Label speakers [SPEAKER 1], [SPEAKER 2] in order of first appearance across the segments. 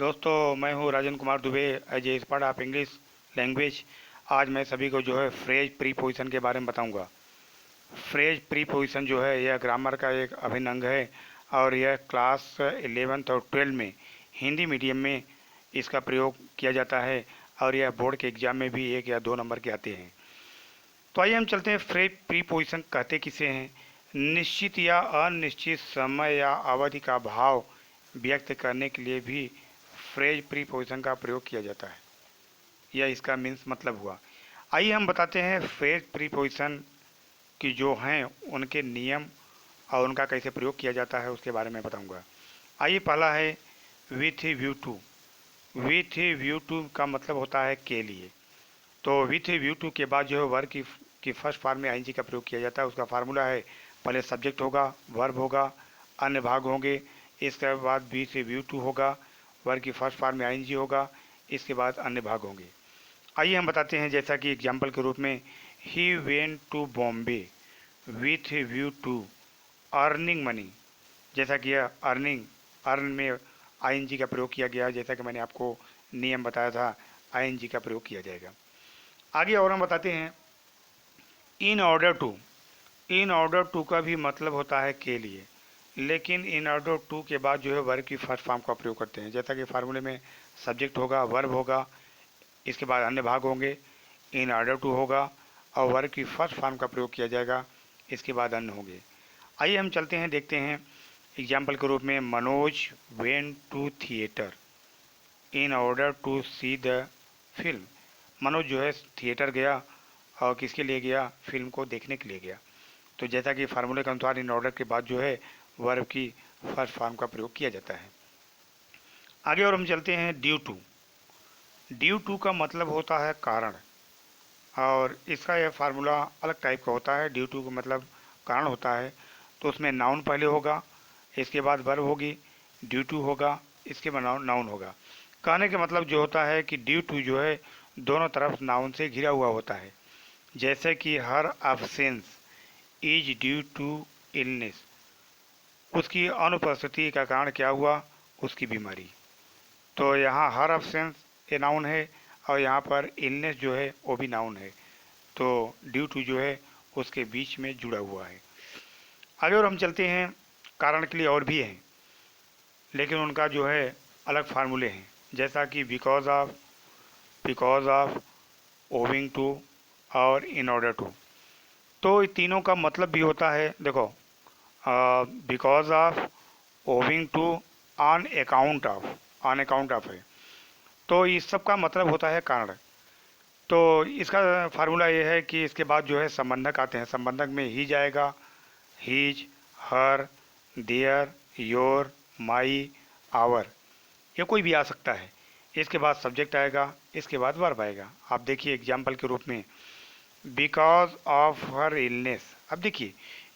[SPEAKER 1] दोस्तों, मैं हूँ Rajan Kumar Dubey as a expert of English language. आज मैं सभी को जो है फ्रेज प्रीपोजिशन के बारे में बताऊंगा। फ्रेज प्रीपोजिशन जो है यह ग्रामर का एक अभिन्न अंग है और यह क्लास 11th और 12 में हिंदी मीडियम में इसका प्रयोग किया जाता है और यह बोर्ड के एग्ज़ाम में भी 1 या 2 नंबर के आते हैं। तो आइए हम चलते हैं। फ्रेज प्रीपोजिशन कहते किसे हैं? निश्चित या अनिश्चित समय या अवधि का भाव व्यक्त करने के लिए भी फ्रेज प्रीपोजिशन का प्रयोग किया जाता है। यह इसका मीन्स मतलब हुआ। आइए हम बताते हैं फ्रेज प्रीपोजिशन की जो हैं उनके नियम और उनका कैसे प्रयोग किया जाता है उसके बारे में बताऊंगा। आइए, पहला है with view to. With view to का मतलब होता है के लिए। तो विथ व्यू टू के बाद जो है वर्ब की फर्स्ट फॉर्म में आईएनजी का प्रयोग किया जाता है। उसका फार्मूला है, पहले सब्जेक्ट होगा, वर्ब होगा, अन्य भाग होंगे, इसके बाद विथ व्यू टू होगा, वर्ब की फर्स्ट फॉर्म में आईएनजी होगा, इसके बाद अन्य भाग होंगे। आइए हम बताते हैं, जैसा कि एग्जाम्पल के रूप में, he went to Bombay with view to earning money. जैसा कि यह अर्निंग, अर्न में आईएनजी का प्रयोग किया गया, जैसा कि मैंने आपको नियम बताया था, आईएनजी का प्रयोग किया जाएगा। आगे और हम बताते हैं in order to. In order to का भी मतलब होता है के लिए, लेकिन इन ऑर्डर टू के बाद जो है वर्ब की फर्स्ट फॉर्म का प्रयोग करते हैं। जैसा कि फार्मूले में सब्जेक्ट होगा, वर्ब होगा, इसके बाद अन्य भाग होंगे, इन ऑर्डर टू होगा और वर्ब की फर्स्ट फॉर्म का प्रयोग किया जाएगा, इसके बाद अन्य होंगे। आइए हम चलते हैं, देखते हैं एग्जाम्पल के रूप में, Manoj went to theatre in order to see the film. Manoj जो है थिएटर गया और किसके लिए गया? फिल्म को देखने के लिए गया। तो जैसा कि फार्मूले के अनुसार इन ऑर्डर के बाद जो है वर्ब की फर्स्ट फॉर्म का प्रयोग किया जाता है। आगे और हम चलते हैं ड्यू टू। ड्यू टू का मतलब होता है कारण, और इसका यह फार्मूला अलग टाइप का होता है। ड्यू टू का मतलब कारण होता है, तो उसमें नाउन पहले होगा, इसके बाद वर्ब होगी, ड्यू टू होगा, इसके बाद नाउन होगा। कहने का मतलब जो होता है कि ड्यू टू जो है दोनों तरफ नाउन से घिरा हुआ होता है। जैसे कि her absence is due to illness, उसकी अनुपस्थिति का कारण क्या हुआ? उसकी बीमारी। तो यहाँ हर अब्सेंस ये नाउन है और यहाँ पर इलनेस जो है वो भी नाउन है। तो ड्यू टू जो है उसके बीच में जुड़ा हुआ है। आगे और हम चलते हैं, कारण के लिए और भी हैं, लेकिन उनका जो है अलग फार्मूले हैं। जैसा कि बिकॉज ऑफ, ओविंग टू और इन ऑर्डर टू। तो इन तीनों का मतलब भी होता है, देखो, because of, owing to, on account of है। तो इस सब का मतलब होता है कारण। तो इसका फार्मूला ये है कि इसके बाद जो है संबंधक आते हैं। संबंधक में ही जाएगा, his, her, their, your, my, our, ये कोई भी आ सकता है। इसके बाद सब्जेक्ट आएगा, इसके बाद वर्ब आएगा। आप देखिए एग्जाम्पल के रूप में, बिकॉज ऑफ हर इलनेस। अब देखिए,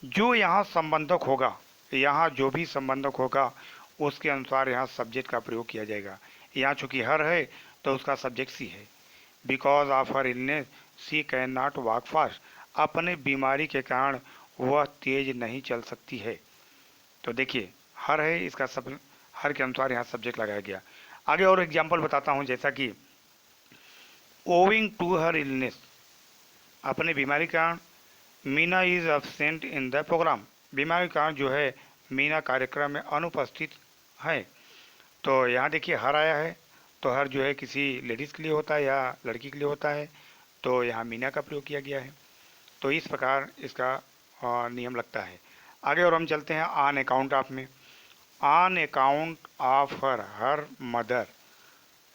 [SPEAKER 1] जो यहाँ संबंधक होगा, यहाँ जो भी संबंधक होगा उसके अनुसार यहाँ सब्जेक्ट का प्रयोग किया जाएगा। यहाँ चूंकि हर है तो उसका सब्जेक्ट सी है। Because of her illness she can not walk fast, अपने बीमारी के कारण वह तेज नहीं चल सकती है। तो देखिए, हर है, इसका सब हर के अनुसार यहाँ सब्जेक्ट लगाया गया। आगे और एग्जाम्पल बताता हूँ, जैसा कि ओविंग टू हर इलनेस, अपने बीमारी के कारण, Meena is absent in the programme, बीमारी के कारण जो है मीना कार्यक्रम में अनुपस्थित है। तो यहाँ देखिए हर आया है, तो हर जो है किसी लेडीज़ के लिए होता है या लड़की के लिए होता है, तो यहाँ मीना का प्रयोग किया गया है। तो इस प्रकार इसका नियम लगता है। आगे और हम चलते हैं ऑन अकाउंट ऑफ में। On account of her mother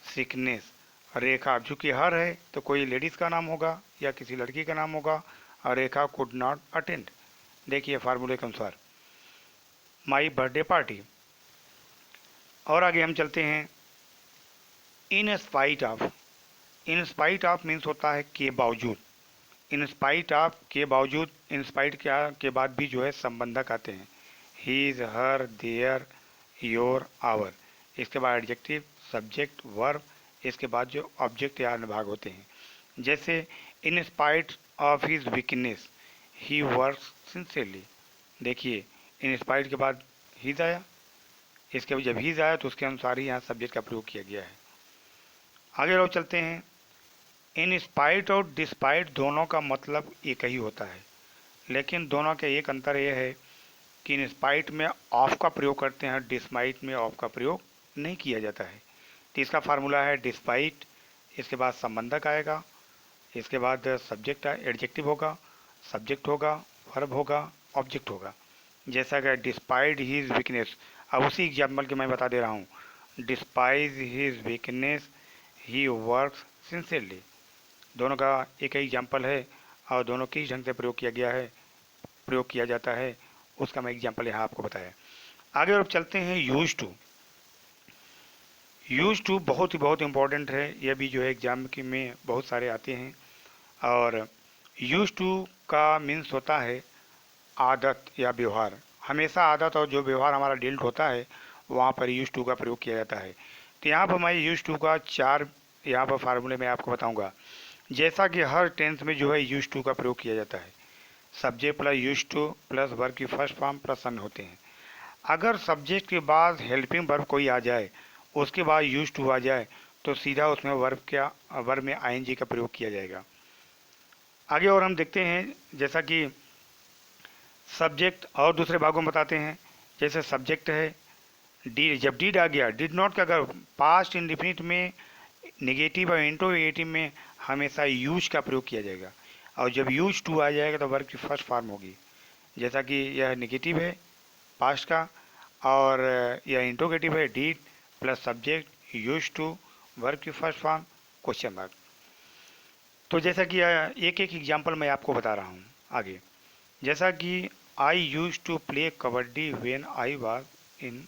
[SPEAKER 1] sickness, Rekha, चूँकि हर है तो कोई लेडीज़ का नाम होगा या किसी लड़की का नाम होगा, और रेखा कुड नॉट अटेंड। देखिए फार्मूले के अनुसार, माई बर्थडे पार्टी। और आगे हम चलते हैं, in spite of. In spite of means होता है के बावजूद। इन स्पाइट ऑफ, के बावजूद, इन स्पाइट के बाद भी जो है संबंधक आते हैं, his, her, their, your, our. इसके बाद एडजेक्टिव, सब्जेक्ट, वर्ब, इसके बाद जो ऑब्जेक्ट या अनुभाग होते हैं। जैसे in spite of his weakness he works sincerely. देखिए इन स्पाइट के बाद हीज आया, इसके जब हीज़ आया तो उसके अनुसार ही यहाँ सब्जेक्ट का प्रयोग किया गया है। आगे लोग चलते हैं। इन स्पाइट और डिस्पाइट दोनों का मतलब एक ही होता है, लेकिन दोनों के एक अंतर यह है कि इन स्पाइट में ऑफ का प्रयोग करते हैं, डिस्पाइट में ऑफ का प्रयोग नहीं किया जाता है। तो इसका फार्मूला है डिस्पाइट, इसके बाद संबंधक आएगा, इसके बाद सब्जेक्ट एडजेक्टिव होगा, सब्जेक्ट होगा, वर्ब होगा, ऑब्जेक्ट होगा। जैसा कि डिस्पाइट हीज वीकनेस, अब उसी एग्जाम्पल के मैं बता दे रहा हूँ। Despite his weakness he works sincerely, दोनों का एक ही एग्जाम्पल है और दोनों किस ढंग से प्रयोग किया गया है, प्रयोग किया जाता है, उसका मैं एग्जाम्पल यहाँ आपको बताया। आगे और चलते हैं। यूज टू, यूज टू बहुत इंपॉर्टेंट है, यह भी जो है एग्जाम की में बहुत सारे आते हैं। और यूज टू का मीन्स होता है आदत या व्यवहार। हमेशा आदत और जो व्यवहार हमारा डिल्ट होता है वहाँ पर यूज टू का प्रयोग किया जाता है। तो यहाँ पर मैं यूज टू का 4 यहाँ पर फार्मूले में आपको बताऊँगा। जैसा कि हर टेंस में जो है यूज टू का प्रयोग किया जाता है, subject plus use two plus verb की फर्स्ट फॉर्म प्लस सन होते हैं। अगर सब्जेक्ट के बाद हेल्पिंग वर्ब कोई आ जाए, उसके बाद यूज टू आ जाए, तो सीधा उसमें वर्ब में आईएनजी का प्रयोग किया जाएगा। आगे और हम देखते हैं, जैसा कि सब्जेक्ट और दूसरे भागों में बताते हैं। जैसे सब्जेक्ट है डी, जब डीड आ गया, डिड नॉट का अगर पास्ट इंडिफिनिट में नेगेटिव और इंट्रोगेटिव में हमेशा यूज का प्रयोग किया जाएगा, और जब यूज टू आ जाएगा तो वर्ब की फर्स्ट फॉर्म होगी। जैसा कि यह नेगेटिव है पास्ट का, और यह इंट्रोगेटिव है did plus subject use to verb की फर्स्ट फॉर्म क्वेश्चन मार्क। तो जैसा कि एक एक एग्जांपल मैं आपको बता रहा हूँ आगे। जैसा कि I use to play kabaddi when I was in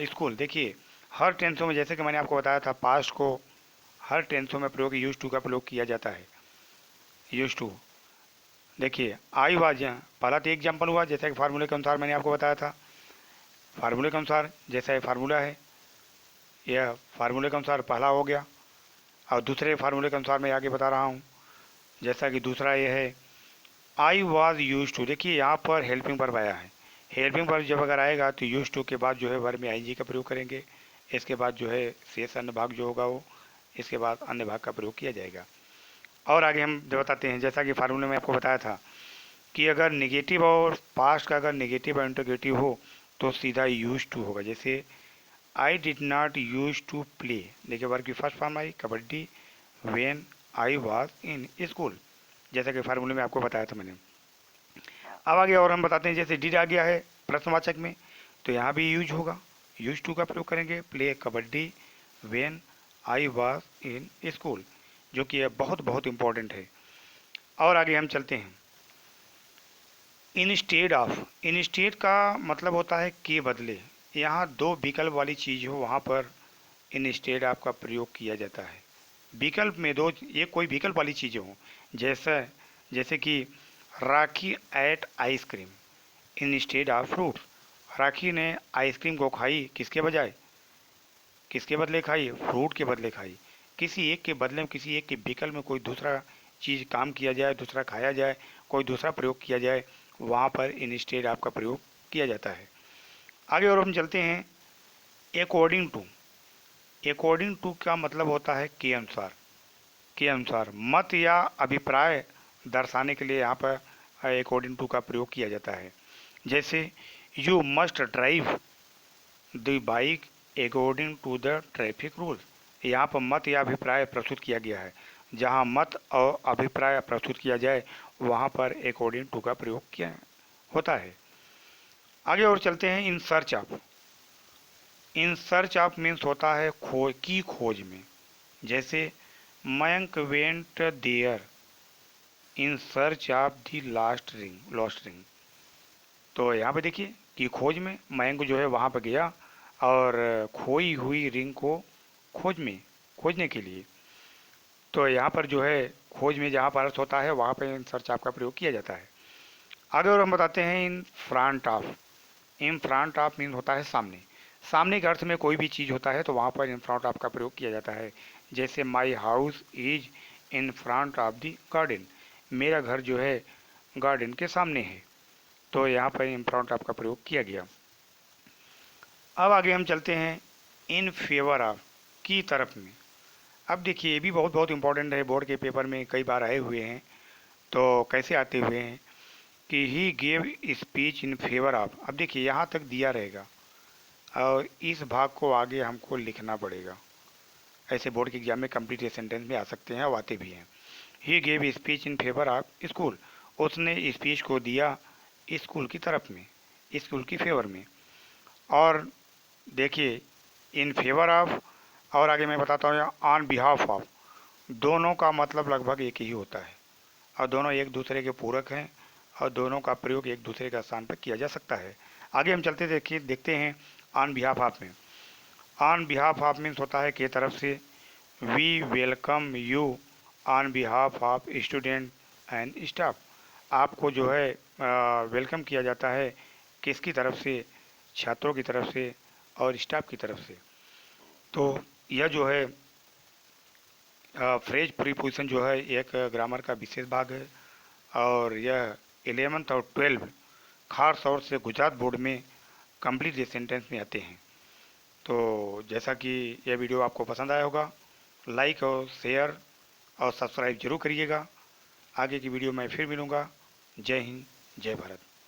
[SPEAKER 1] school. देखिए हर टेंसों में, जैसे कि मैंने आपको बताया था, पास्ट को हर टेंसों में प्रयोग यूज टू का प्रयोग किया जाता है। यूज टू देखिए आई वाज, पहला तो एग्जाम्पल हुआ जैसा कि फार्मूले के अनुसार मैंने आपको बताया था। फार्मूले के अनुसार जैसा ये फार्मूला है, यह फार्मूले के अनुसार पहला हो गया। और दूसरे फार्मूले के अनुसार मैं आगे बता रहा हूँ। जैसा कि दूसरा ये है आई वाज यूज टू। देखिए यहाँ पर हेल्पिंग वर्ब आया है, हेल्पिंग वर्ब जब अगर आएगा तो यूज टू के बाद जो है वर्ब में आईएनजी का प्रयोग करेंगे। इसके बाद जो है शेष अन्य भाग जो होगा वो, इसके बाद अन्य भाग का प्रयोग किया जाएगा। और आगे हम जो बताते हैं, जैसा कि फार्मूले में आपको बताया था कि अगर नेगेटिव और पास्ट का अगर नेगेटिव और इंटरोगेटिव हो तो सीधा यूज टू होगा। जैसे I did not use to play, देखिए वर्ब की first form I kabaddi when I was in school, जैसा कि फार्मूले में आपको बताया था मैंने। अब आगे और हम बताते हैं, जैसे डिड आ गया है प्रश्नवाचक में, तो यहाँ भी यूज होगा, यूज टू का प्रयोग करेंगे, play kabaddi when I was in school, जो कि बहुत इंपॉर्टेंट है। और आगे हम चलते हैं। इंस्टेड ऑफ, इंस्टेड का मतलब होता है के बदले। यहाँ दो विकल्प वाली चीज़ हो वहाँ पर इंस्टेड ऑफ का प्रयोग किया जाता है। विकल्प में दो, ये कोई विकल्प वाली चीज़ें हों, जैसे कि Rakhi ate ice cream instead of fruit. Rakhi ने आइसक्रीम को खाई किसके बजाय, किसके बदले खाई, फ्रूट के बदले खाई। किसी एक के बदले में, किसी एक के विकल्प में कोई दूसरा चीज़ काम किया जाए, दूसरा खाया जाए, कोई दूसरा प्रयोग किया जाए, वहाँ पर इंस्टेड ऑफ का प्रयोग किया जाता है। आगे और हम चलते हैं। अकॉर्डिंग टू, अकॉर्डिंग टू का मतलब होता है के अनुसार, के अनुसार मत या अभिप्राय दर्शाने के लिए यहाँ पर अकॉर्डिंग टू का प्रयोग किया जाता है। जैसे you must drive the bike according to the traffic rules, यहाँ पर मत या अभिप्राय प्रस्तुत किया गया है। जहाँ मत और अभिप्राय प्रस्तुत किया जाए वहाँ पर अकॉर्डिंग टू का प्रयोग किया होता है। आगे और चलते हैं। In search of, in search of means होता है खोज की, खोज में। जैसे Mayank went there in search of the last ring, lost ring. तो यहाँ पे देखिए कि खोज में मयंक जो है वहाँ पर गया और खोई हुई रिंग को खोजने के लिए। तो यहाँ पर जो है खोज में जहाँ पर अर्थ होता है वहाँ पर इन सर्च ऑफ का प्रयोग किया जाता है। आगे और हम बताते हैं in front of. In front of mean होता है सामने, सामने के अर्थ में कोई भी चीज़ होता है तो वहाँ पर इन फ्रंट ऑफ का प्रयोग किया जाता है। जैसे my house is in front of the garden, मेरा घर जो है गार्डन के सामने है, तो यहाँ पर इन फ्रंट ऑफ का प्रयोग किया गया। अब आगे हम चलते हैं इन फेवर ऑफ की तरफ में। अब देखिए ये भी बहुत बहुत इंपॉर्टेंट है, बोर्ड के पेपर में कई बार आए हुए हैं। तो कैसे आते हुए हैं कि he gave speech in favour of. अब देखिए यहाँ तक दिया रहेगा और इस भाग को आगे हमको लिखना पड़ेगा। ऐसे बोर्ड के एग्जाम में कंप्लीट सेंटेंस में आ सकते हैं और आते भी हैं। He gave speech in favour of school, उसने स्पीच को दिया स्कूल की तरफ में, स्कूल की फेवर में। और देखिए इन फेवर ऑफ, और आगे मैं बताता हूँ ऑन बिहाफ ऑफ, दोनों का मतलब लगभग एक ही होता है और दोनों एक दूसरे के पूरक हैं और दोनों का प्रयोग एक दूसरे के स्थान पर किया जा सकता है। आगे हम चलते देखिए देखते हैं ऑन बिहाफ ऑफ में। ऑन बिहाफ ऑफ मीन्स होता है के तरफ से। We welcome you on behalf of student and staff, आपको जो है वेलकम किया जाता है किसकी तरफ से, छात्रों की तरफ से और स्टाफ की तरफ से। तो यह जो है फ्रेज प्रीपोजिशन जो है एक ग्रामर का विशेष भाग है और यह 11th और 12 खास तौर से गुजरात बोर्ड में कंप्लीट सेंटेंस में आते हैं। तो जैसा कि यह वीडियो आपको पसंद आया होगा, लाइक और शेयर और सब्सक्राइब जरूर करिएगा। आगे की वीडियो में फिर मिलूँगा। जय हिंद, जय भारत।